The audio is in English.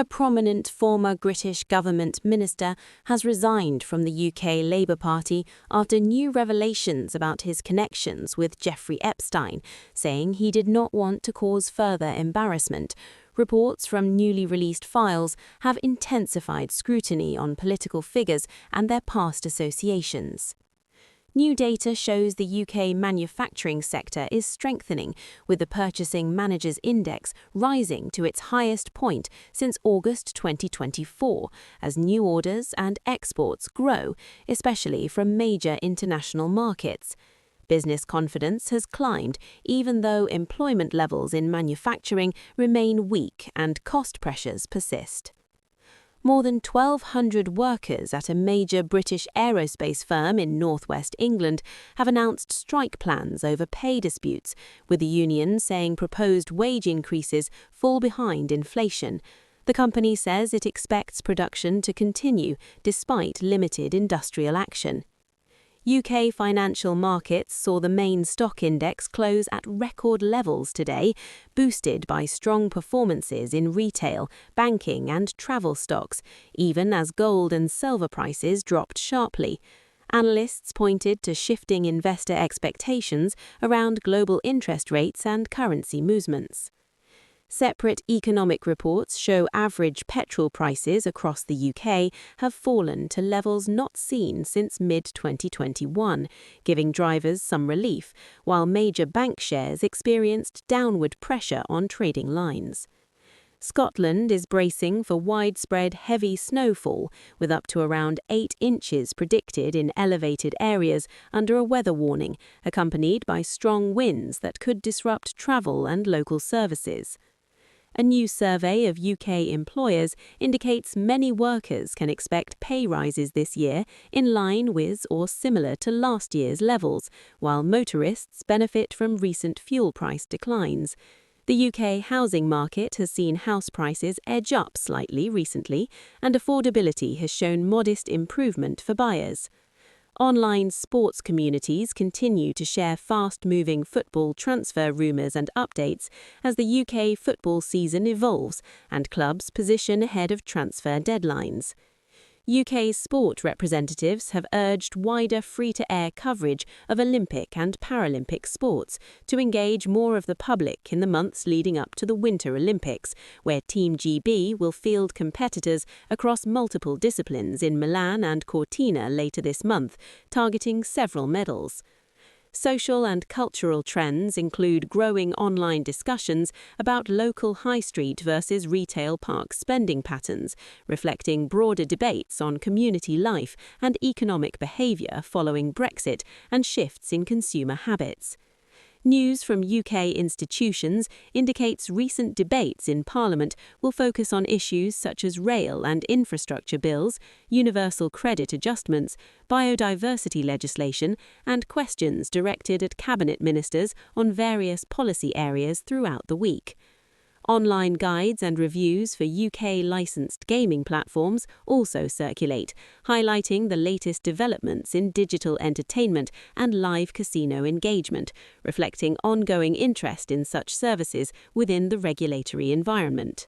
A prominent former British government minister has resigned from the UK Labour Party after new revelations about his connections with Jeffrey Epstein, saying he did not want to cause further embarrassment. Reports from newly released files have intensified scrutiny on political figures and their past associations. New data shows the UK manufacturing sector is strengthening, with the Purchasing Managers' Index rising to its highest point since August 2024, as new orders and exports grow, especially from major international markets. Business confidence has climbed, even though employment levels in manufacturing remain weak and cost pressures persist. More than 1,200 workers at a major British aerospace firm in northwest England have announced strike plans over pay disputes, with the union saying proposed wage increases fall behind inflation. The company says it expects production to continue despite limited industrial action. UK financial markets saw the main stock index close at record levels today, boosted by strong performances in retail, banking and travel stocks, even as gold and silver prices dropped sharply. Analysts pointed to shifting investor expectations around global interest rates and currency movements. Separate economic reports show average petrol prices across the UK have fallen to levels not seen since mid-2021, giving drivers some relief, while major bank shares experienced downward pressure on trading lines. Scotland is bracing for widespread heavy snowfall, with up to around 8 inches predicted in elevated areas under a weather warning, accompanied by strong winds that could disrupt travel and local services. A new survey of UK employers indicates many workers can expect pay rises this year in line with or similar to last year's levels, while motorists benefit from recent fuel price declines. The UK housing market has seen house prices edge up slightly recently, and affordability has shown modest improvement for buyers. Online sports communities continue to share fast-moving football transfer rumours and updates as the UK football season evolves and clubs position ahead of transfer deadlines. UK sport representatives have urged wider free-to-air coverage of Olympic and Paralympic sports to engage more of the public in the months leading up to the Winter Olympics, where Team GB will field competitors across multiple disciplines in Milan and Cortina later this month, targeting several medals. Social and cultural trends include growing online discussions about local high street versus retail park spending patterns, reflecting broader debates on community life and economic behaviour following Brexit and shifts in consumer habits. News from UK institutions indicates recent debates in Parliament will focus on issues such as rail and infrastructure bills, universal credit adjustments, biodiversity legislation, and questions directed at cabinet ministers on various policy areas throughout the week. Online guides and reviews for UK-licensed gaming platforms also circulate, highlighting the latest developments in digital entertainment and live casino engagement, reflecting ongoing interest in such services within the regulatory environment.